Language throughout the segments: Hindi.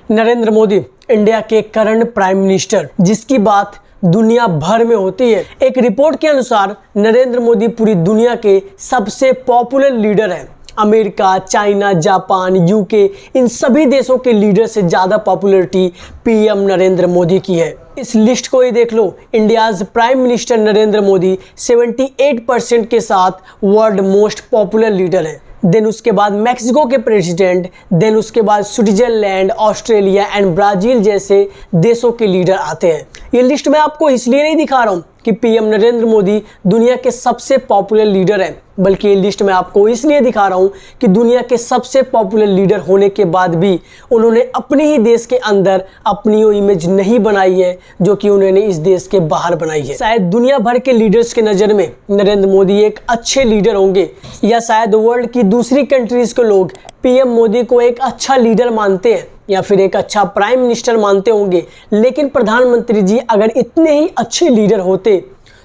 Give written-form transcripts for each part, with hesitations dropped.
नरेंद्र मोदी इंडिया के करंट प्राइम मिनिस्टर, जिसकी बात दुनिया भर में होती है। एक रिपोर्ट के अनुसार नरेंद्र मोदी पूरी दुनिया के सबसे पॉपुलर लीडर हैं। अमेरिका, चाइना, जापान, यूके, इन सभी देशों के लीडर से ज़्यादा पॉपुलैरिटी पीएम नरेंद्र मोदी की है। इस लिस्ट को ही देख लो। India's prime minister Narendra Modi 78% के साथ वर्ल्ड मोस्ट पॉपुलर लीडर हैं। देन उसके बाद मैक्सिको के प्रेसिडेंट, देन उसके बाद स्विट्जरलैंड, ऑस्ट्रेलिया एंड ब्राज़ील जैसे देशों के लीडर आते हैं। ये लिस्ट मैं आपको इसलिए नहीं दिखा रहा हूँ कि पीएम नरेंद्र मोदी दुनिया के सबसे पॉपुलर लीडर हैं, बल्कि ये लिस्ट मैं आपको इसलिए दिखा रहा हूँ कि दुनिया के सबसे पॉपुलर लीडर होने के बाद भी उन्होंने अपने ही देश के अंदर अपनी वो इमेज नहीं बनाई है जो कि उन्होंने इस देश के बाहर बनाई है। शायद दुनिया भर के लीडर्स के नज़र में नरेंद्र मोदी एक अच्छे लीडर होंगे, या शायद वर्ल्ड की दूसरी कंट्रीज़ के लोग पीएम मोदी को एक अच्छा लीडर मानते हैं या फिर एक अच्छा प्राइम मिनिस्टर मानते होंगे। लेकिन प्रधानमंत्री जी अगर इतने ही अच्छे लीडर होते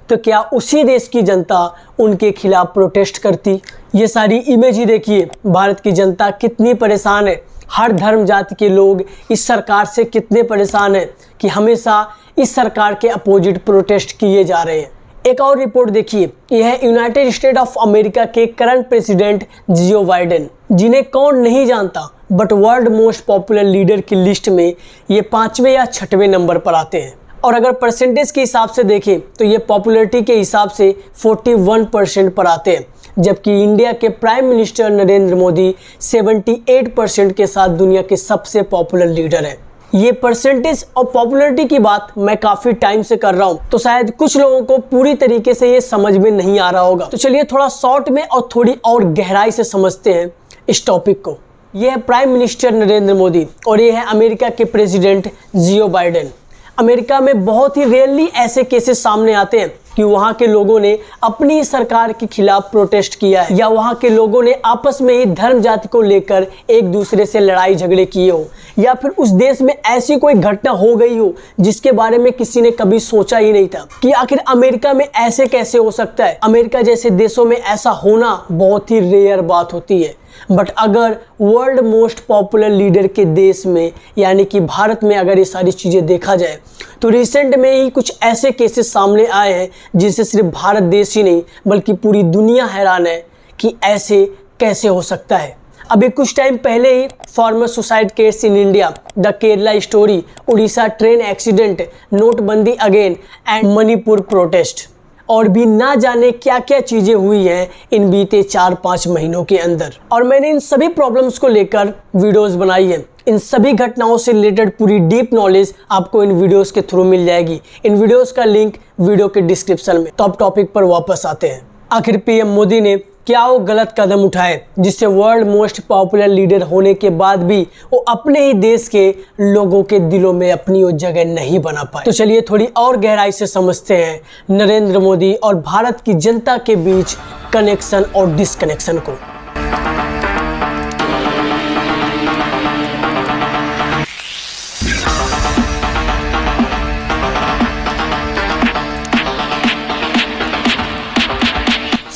तो क्या उसी देश की जनता उनके खिलाफ प्रोटेस्ट करती? ये सारी इमेज ही देखिए, भारत की जनता कितनी परेशान है। हर धर्म जाति के लोग इस सरकार से कितने परेशान हैं कि हमेशा इस सरकार के अपोजिट प्रोटेस्ट किए जा रहे हैं। एक और रिपोर्ट देखिए, यह है यूनाइटेड स्टेट ऑफ अमेरिका के करंट प्रेसिडेंट जो बाइडेन, जिन्हें कौन नहीं जानता, but world most popular leader की लिस्ट में ये 5वें या 6वें नंबर पर आते हैं। और अगर परसेंटेज के हिसाब से देखें तो ये पॉपुलैरिटी के हिसाब से 41% पर आते हैं, जबकि इंडिया के प्राइम मिनिस्टर नरेंद्र मोदी 78% के साथ दुनिया के सबसे पॉपुलर लीडर हैं। ये परसेंटेज और पॉपुलैरिटी की बात मैं काफ़ी टाइम से कर रहा हूँ, तो शायद कुछ लोगों को पूरी तरीके से ये समझ में नहीं आ रहा होगा। तो चलिए थोड़ा शॉर्ट में और थोड़ी और गहराई से समझते हैं इस टॉपिक को। ये है प्राइम मिनिस्टर नरेंद्र मोदी और ये है अमेरिका के प्रेसिडेंट जो बाइडेन। अमेरिका में बहुत ही रेयरली ऐसे केसेस सामने आते हैं कि वहाँ के लोगों ने अपनी सरकार के खिलाफ प्रोटेस्ट किया है, या वहाँ के लोगों ने आपस में ही धर्म जाति को लेकर एक दूसरे से लड़ाई झगड़े किए हो, या फिर उस देश में ऐसी कोई घटना हो गई हो जिसके बारे में किसी ने कभी सोचा ही नहीं था कि आखिर अमेरिका में ऐसे कैसे हो सकता है। अमेरिका जैसे देशों में ऐसा होना बहुत ही रेयर बात होती है। बट अगर वर्ल्ड मोस्ट पॉपुलर लीडर के देश में यानी कि भारत में अगर ये सारी चीज़ें देखा जाए तो रिसेंट में ही कुछ ऐसे केसेस सामने आए हैं जिनसे सिर्फ भारत देश ही नहीं बल्कि पूरी दुनिया हैरान है कि ऐसे कैसे हो सकता है। अभी कुछ टाइम पहले ही farmer suicide case in India, the Kerala story, Orissa train accident, नोटबंदी अगेन एंड मणिपुर प्रोटेस्ट, और भी ना जाने क्या क्या चीज़ें हुई हैं इन बीते 4-5 महीनों के अंदर। और मैंने इन सभी प्रॉब्लम्स को लेकर वीडियोस बनाई है। इन सभी घटनाओं से रिलेटेड पूरी डीप नॉलेज आपको इन वीडियोस के थ्रू मिल जाएगी। इन वीडियोस का लिंक वीडियो के डिस्क्रिप्शन में। टॉप टॉपिक पर वापस आते हैं। आखिर पीएम मोदी ने क्या वो गलत कदम उठाए जिससे वर्ल्ड मोस्ट पॉपुलर लीडर होने के बाद भी वो अपने ही देश के लोगों के दिलों में अपनी वो जगह नहीं बना पाए? तो चलिए थोड़ी और गहराई से समझते हैं नरेंद्र मोदी और भारत की जनता के बीच कनेक्शन और डिसकनेक्शन को।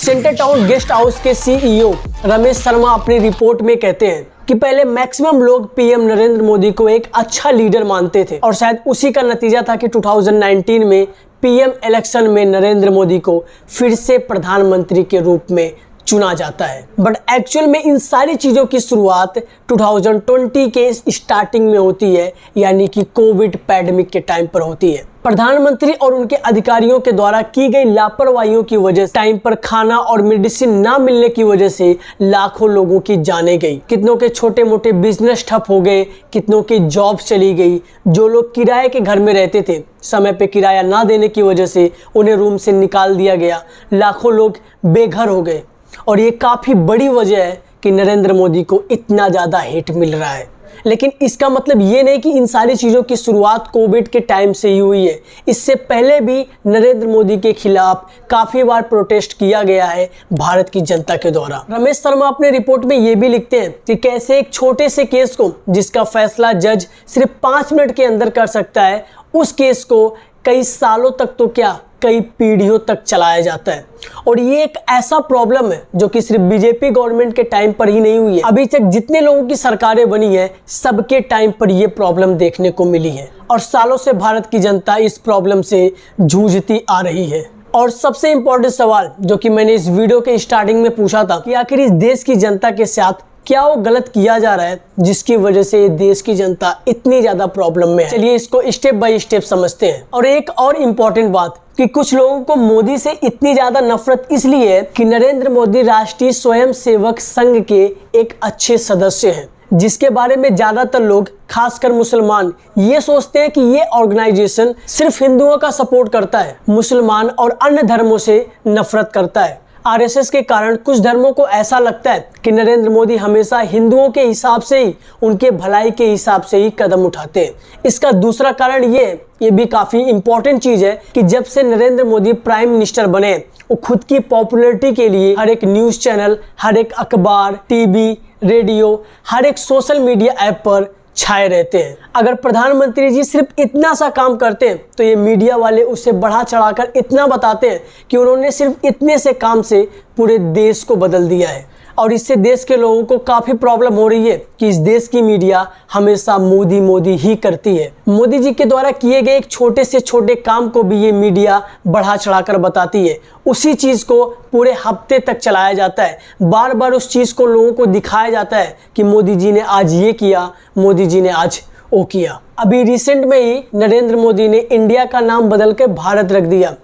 सेंटर टाउन गेस्ट हाउस के सीईओ रमेश शर्मा अपनी रिपोर्ट में कहते हैं कि पहले मैक्सिमम लोग पीएम नरेंद्र मोदी को एक अच्छा लीडर मानते थे और शायद उसी का नतीजा था कि 2019 में पीएम इलेक्शन में नरेंद्र मोदी को फिर से प्रधानमंत्री के रूप में चुना जाता है। बट एक्चुअल में इन सारी चीज़ों की शुरुआत 2020 के स्टार्टिंग में होती है, यानी कि कोविड पैंडेमिक के टाइम पर होती है। प्रधानमंत्री और उनके अधिकारियों के द्वारा की गई लापरवाहियों की वजह से टाइम पर खाना और मेडिसिन ना मिलने की वजह से लाखों लोगों की जानें गई, कितनों के छोटे मोटे बिजनेस ठप हो गए, कितनों की जॉब चली गई। जो लोग किराए के घर में रहते थे, समय पे किराया ना देने की वजह से उन्हें रूम से निकाल दिया गया। लाखों लोग बेघर हो गए और ये काफ़ी बड़ी वजह है कि नरेंद्र मोदी को इतना ज़्यादा हिट मिल रहा है। लेकिन इसका मतलब ये नहीं कि इन सारी चीज़ों की शुरुआत कोविड के टाइम से ही हुई है। इससे पहले भी नरेंद्र मोदी के खिलाफ काफ़ी बार प्रोटेस्ट किया गया है भारत की जनता के द्वारा। रमेश शर्मा अपने रिपोर्ट में ये भी लिखते हैं कि कैसे एक छोटे से केस को जिसका फैसला जज सिर्फ 5 मिनट के अंदर कर सकता है, उस केस को कई सालों तक तो क्या कई पीढ़ियों तक चलाया जाता है। और ये एक ऐसा प्रॉब्लम है जो कि सिर्फ बीजेपी गवर्नमेंट के टाइम पर ही नहीं हुई है, अभी तक जितने लोगों की सरकारें बनी है सबके टाइम पर ये प्रॉब्लम देखने को मिली है और सालों से भारत की जनता इस प्रॉब्लम से जूझती आ रही है। और सबसे इम्पोर्टेंट सवाल जो कि मैंने इस वीडियो के स्टार्टिंग में पूछा था कि आखिर इस देश की जनता के साथ क्या वो गलत किया जा रहा है जिसकी वजह से ये देश की जनता इतनी ज्यादा प्रॉब्लम में है। चलिए इसको स्टेप बाय स्टेप समझते हैं। और एक और इम्पोर्टेंट बात कि कुछ लोगों को मोदी से इतनी ज्यादा नफरत इसलिए है कि नरेंद्र मोदी राष्ट्रीय स्वयंसेवक संघ के एक अच्छे सदस्य हैं, जिसके बारे में ज्यादातर लोग खासकर मुसलमान ये सोचते हैं कि ये ऑर्गेनाइजेशन सिर्फ हिंदुओं का सपोर्ट करता है, मुसलमान और अन्य धर्मों से नफरत करता है। आरएसएस के कारण कुछ धर्मों को ऐसा लगता है कि नरेंद्र मोदी हमेशा हिंदुओं के हिसाब से ही, उनके भलाई के हिसाब से ही कदम उठाते हैं। इसका दूसरा कारण ये भी काफी इंपॉर्टेंट चीज है कि जब से नरेंद्र मोदी प्राइम मिनिस्टर बने वो खुद की पॉपुलैरिटी के लिए हर एक न्यूज चैनल, हर एक अखबार, टीवी, रेडियो, हर एक सोशल मीडिया ऐप पर छाए रहते हैं। अगर प्रधानमंत्री जी सिर्फ इतना सा काम करते हैं तो ये मीडिया वाले उसे बढ़ा चढ़ाकर इतना बताते हैं कि उन्होंने सिर्फ इतने से काम से पूरे देश को बदल दिया है। और इससे देश के लोगों को काफी प्रॉब्लम हो रही है कि इस देश की मीडिया हमेशा मोदी मोदी ही करती है। मोदी जी के द्वारा किए गए एक छोटे से छोटे काम को भी ये मीडिया बढ़ा चढ़ाकर बताती है। उसी चीज को पूरे हफ्ते तक चलाया जाता है, बार बार उस चीज को लोगों को दिखाया जाता है कि मोदी जी ने आज ये किया, मोदी जी ने आज वो किया। अभी रिसेंट में ही नरेंद्र मोदी ने इंडिया का नाम बदल कर भारत रख दिया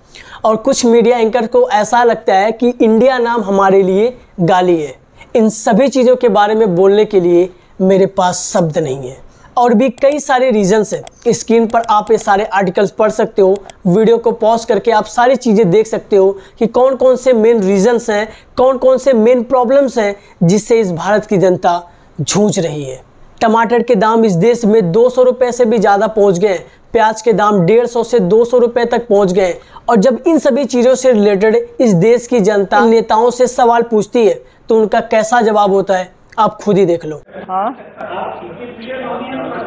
और कुछ मीडिया एंकर को ऐसा लगता है कि इंडिया नाम हमारे लिए गाली है। इन सभी चीज़ों के बारे में बोलने के लिए मेरे पास शब्द नहीं है। और भी कई सारे रीजंस हैं। स्क्रीन पर आप ये सारे आर्टिकल्स पढ़ सकते हो, वीडियो को पॉज करके आप सारी चीज़ें देख सकते हो कि कौन कौन से मेन रीजंस हैं, कौन कौन से मेन प्रॉब्लम्स हैं जिससे इस भारत की जनता जूझ रही है। टमाटर के दाम इस देश में 200 रुपये से भी ज़्यादा पहुँच गए, प्याज के दाम 150 से 200 रुपये तक पहुँच गए। और जब इन सभी चीज़ों से रिलेटेड इस देश की जनता नेताओं से सवाल पूछती है तो उनका कैसा जवाब होता है आप खुद ही देख लो। हाँ,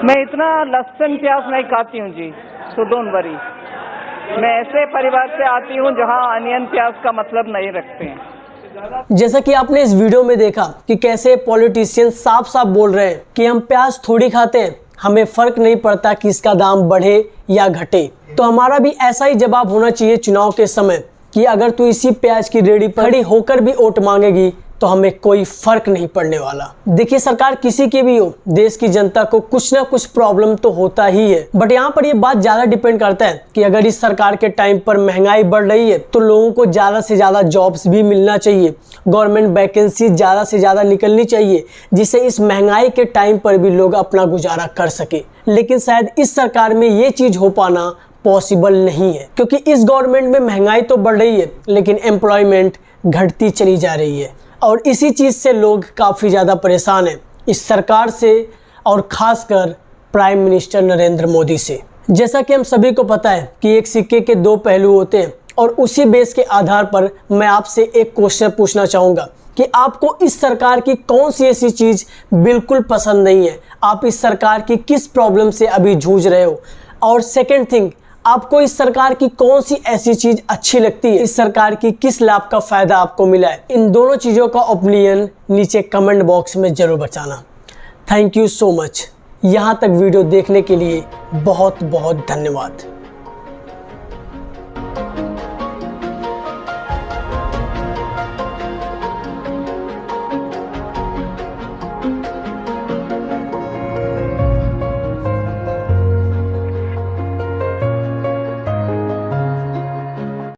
मैं इतना लहसुन प्याज नहीं खाती हूँ जी, तो डोंट वरी। मैं ऐसे परिवार से आती हूँ जहाँ अनियन प्याज का मतलब नहीं रखते हैं। जैसा कि आपने इस वीडियो में देखा कि कैसे पॉलिटिशियन साफ साफ बोल रहे हैं कि हम प्याज थोड़ी खाते हैं, हमें फर्क नहीं पड़ता कि इसका दाम बढ़े या घटे। तो हमारा भी ऐसा ही जवाब होना चाहिए चुनाव के समय कि अगर तू इसी प्याज की रेडी पर खड़ी होकर भी वोट मांगेगी तो हमें कोई फर्क नहीं पड़ने वाला। देखिए सरकार किसी की भी हो, देश की जनता को कुछ ना कुछ प्रॉब्लम तो होता ही है। बट यहाँ पर ये बात ज्यादा डिपेंड करता है कि अगर इस सरकार के टाइम पर महंगाई बढ़ रही है तो लोगों को ज्यादा से ज्यादा जॉब्स भी मिलना चाहिए, गवर्नमेंट वैकेंसी ज्यादा से ज्यादा निकलनी चाहिए जिससे इस महंगाई के टाइम पर भी लोग अपना गुजारा कर सके। लेकिन शायद इस सरकार में ये चीज हो पाना पॉसिबल नहीं है क्योंकि इस गवर्नमेंट में महंगाई तो बढ़ रही है लेकिन एम्प्लॉयमेंट घटती चली जा रही है। और इसी चीज़ से लोग काफ़ी ज़्यादा परेशान हैं इस सरकार से और ख़ासकर प्राइम मिनिस्टर नरेंद्र मोदी से। जैसा कि हम सभी को पता है कि एक सिक्के के दो पहलू होते हैं और उसी बेस के आधार पर मैं आपसे एक क्वेश्चन पूछना चाहूँगा कि आपको इस सरकार की कौन सी ऐसी चीज़ बिल्कुल पसंद नहीं है, आप इस सरकार की किस प्रॉब्लम से अभी जूझ रहे हो। और सेकेंड थिंग, आपको इस सरकार की कौन सी ऐसी चीज अच्छी लगती है, इस सरकार की किस लाभ का फायदा आपको मिला है। इन दोनों चीजों का ओपिनियन नीचे कमेंट बॉक्स में जरूर बताना। Thank you so much. यहाँ तक वीडियो देखने के लिए बहुत बहुत धन्यवाद।